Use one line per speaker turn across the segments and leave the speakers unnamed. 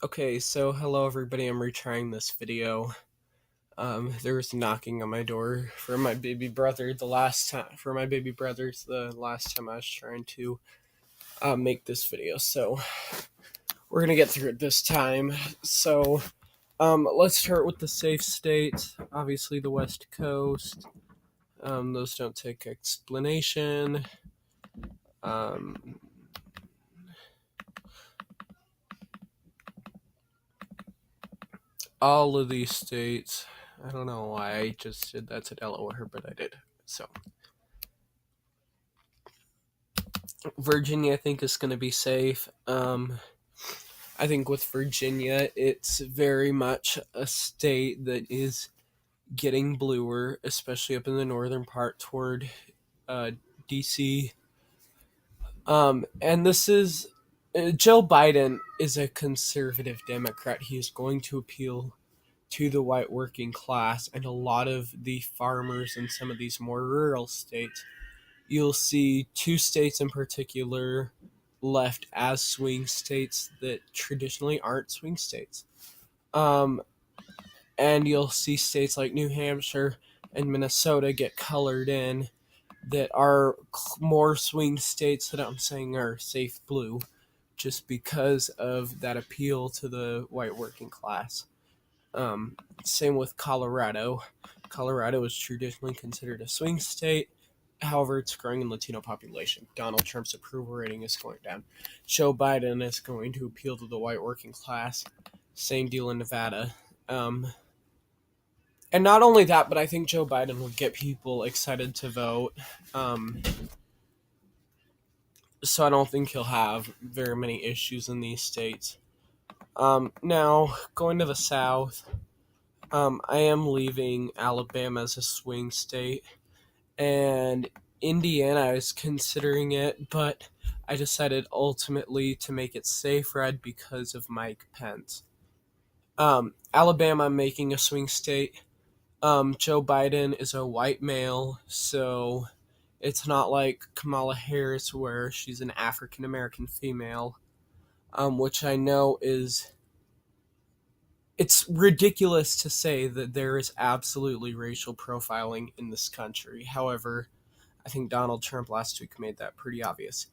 Okay, so hello everybody, I'm retrying this video. There was knocking on my door for my baby brother the last time, the last time I was trying to make this video, so we're gonna get through it this time. So, let's start with the safe states, obviously the West Coast. Those don't take explanation. All of these states, I don't know why I just did that to Delaware, but I did. So, Virginia, I think, is going to be safe. I think with Virginia, it's very much a state that is getting bluer, especially up in the northern part toward DC. And this is Joe Biden is a conservative Democrat. He is going to appeal to the white working class and a lot of the farmers in some of these more rural states. You'll see two states in particular left as swing states that traditionally aren't swing states. And you'll see states like New Hampshire and Minnesota get colored in that are more swing states that I'm saying are safe blue just because of that appeal to the white working class. Same with Colorado. Colorado is traditionally considered a swing state. However, it's growing in Latino population. Donald Trump's approval rating is going down. Joe Biden is going to appeal to the white working class. Same deal in Nevada. And not only that, but I think Joe Biden will get people excited to vote. So I don't think he'll have very many issues in these states. Now, going to the South, I am leaving Alabama as a swing state. And Indiana, I was considering it, but I decided ultimately to make it safe red because of Mike Pence. Alabama, I'm making a swing state. Joe Biden is a white male, so it's not like Kamala Harris where she's an African American female, which I know is... It's ridiculous to say that there is absolutely racial profiling in this country. However, I think Donald Trump last week made that pretty obvious.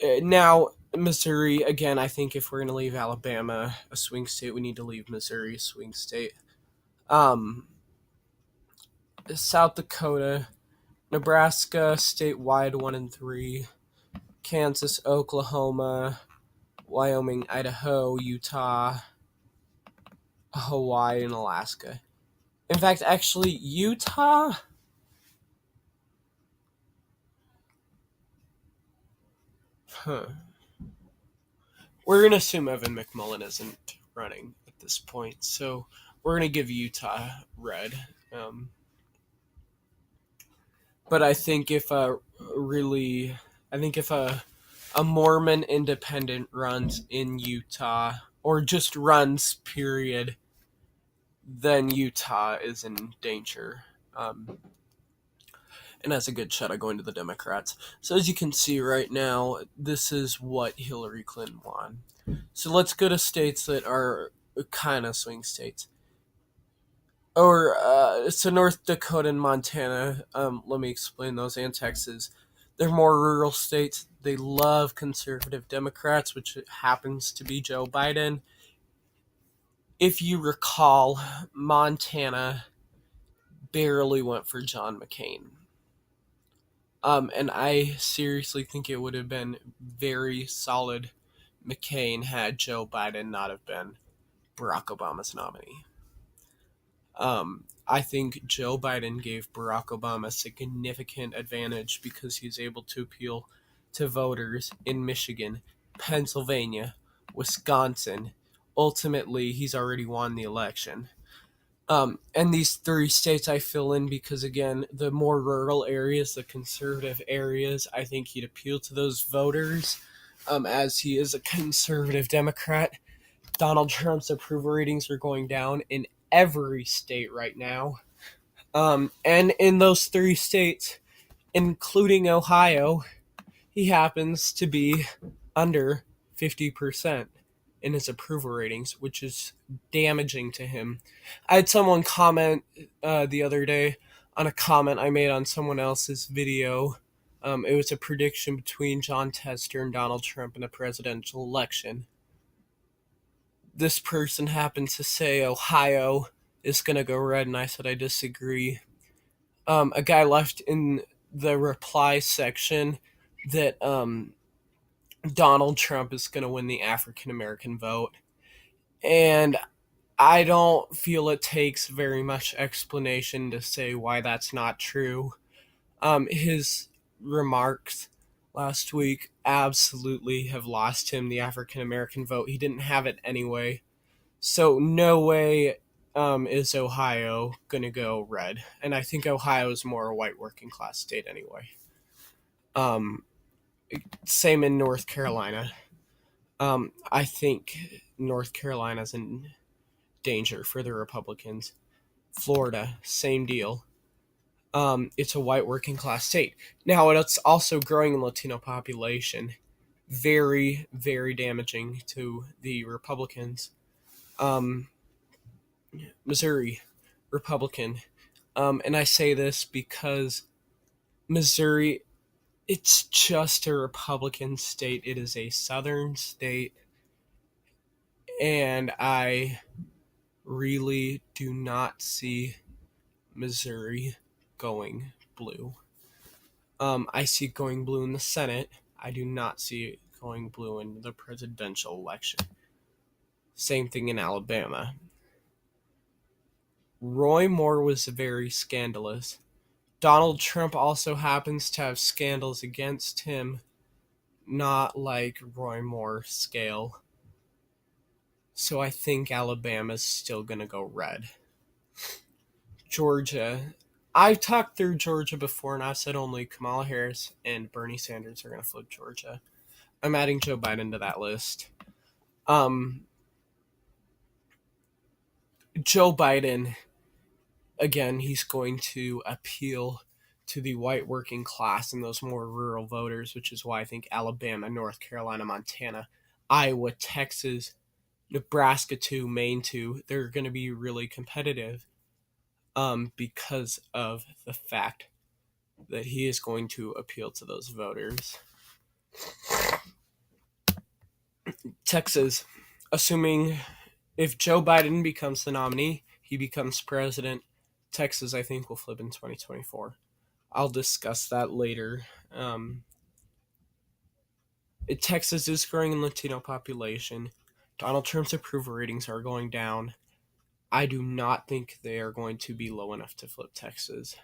Now, Missouri, again, I think if we're going to leave Alabama a swing state, we need to leave Missouri a swing state. South Dakota, Nebraska, statewide 1 and 3. Kansas, Oklahoma, Wyoming, Idaho, Utah, Hawaii, and Alaska. In fact, actually, Utah... We're going to assume Evan McMullin isn't running at this point, so we're going to give Utah red. But I think if a Mormon independent runs in Utah, or just runs, period, then Utah is in danger. And has a good shot at going to the Democrats. So as you can see right now, this is what Hillary Clinton won. So let's go to states that are kind of swing states. So North Dakota and Montana, let me explain those, and Texas. They're more rural states. They love conservative Democrats, which happens to be Joe Biden. If you recall, Montana barely went for John McCain. And I seriously think it would have been very solid McCain had Joe Biden not have been Barack Obama's nominee. I think Joe Biden gave Barack Obama a significant advantage because he was able to appeal to voters in Michigan, Pennsylvania, Wisconsin. Ultimately, he's already won the election. And these 3 states I fill in because, again, the more rural areas, the conservative areas, I think he'd appeal to those voters, as he is a conservative Democrat. Donald Trump's approval ratings are going down in every state right now. And in those 3 states, including Ohio, he happens to be under 50%. in his approval ratings, which is damaging to him. I had someone comment the other day on a comment I made on someone else's video. It was a prediction between John Tester and Donald Trump in a presidential election. This person happened to say Ohio is going to go red, and I said I disagree. A guy left in the reply section that Donald Trump is going to win the African American vote. And I don't feel it takes very much explanation to say why that's not true. His remarks last week absolutely have lost him the African American vote. He didn't have it anyway. So, no way is Ohio going to go red. And I think Ohio is more a white working class state anyway. Um, Same in North Carolina. I think North Carolina's in danger for the Republicans. Florida, same deal. It's a white working class state. Now, it's also growing in Latino population. Very, very damaging to the Republicans. Missouri, Republican. And I say this because Missouri, it's just a Republican state. It is a southern state. And I really do not see Missouri going blue. I see it going blue in the Senate. I do not see it going blue in the presidential election. Same thing in Alabama. Roy Moore was very scandalous. Donald Trump also happens to have scandals against him, not like Roy Moore scale. So I think Alabama's still going to go red. Georgia. I've talked through Georgia before, and I've said only Kamala Harris and Bernie Sanders are going to flip Georgia. I'm adding Joe Biden to that list. Joe Biden, again, he's going to appeal to the white working class and those more rural voters, which is why I think Alabama, North Carolina, Montana, Iowa, Texas, Nebraska 2, Maine 2, they're going to be really competitive because of the fact that he is going to appeal to those voters. Texas, assuming if Joe Biden becomes the nominee, he becomes president, Texas, I think, will flip in 2024. I'll discuss that later. Texas is growing in Latino population. Donald Trump's approval ratings are going down. I do not think they are going to be low enough to flip Texas.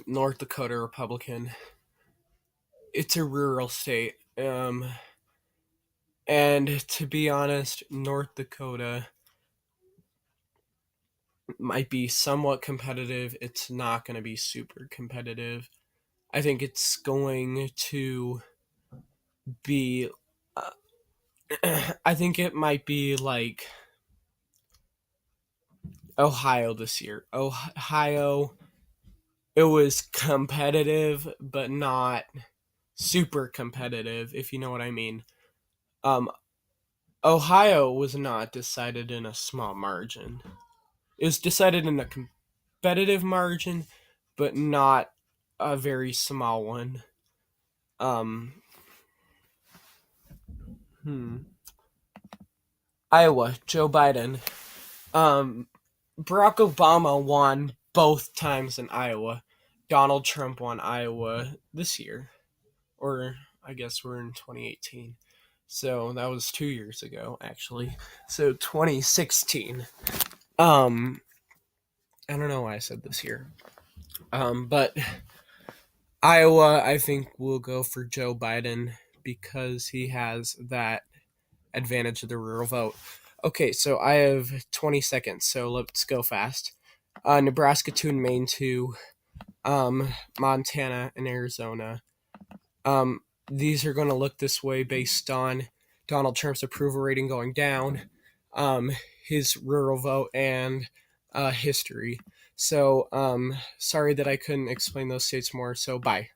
North Dakota Republican. It's a rural state. And to be honest, North Dakota might be somewhat competitive. It's not going to be super competitive. I think it's going to be... I think it might be like Ohio this year. Ohio, it was competitive, but not super competitive, if you know what I mean. Ohio was not decided in a small margin. It was decided in a competitive margin, but not a very small one. Iowa, Joe Biden. Barack Obama won both times in Iowa. Donald Trump won Iowa this year. Or I guess we're in 2018. So that was 2 years ago, actually. So 2016. I don't know why I said this year. But Iowa, I think, will go for Joe Biden because he has that advantage of the rural vote. Okay, so I have 20 seconds, so let's go fast. Nebraska 2 and Maine 2, Montana and Arizona. These are going to look this way based on Donald Trump's approval rating going down, his rural vote, and history. So, sorry that I couldn't explain those states more, so bye.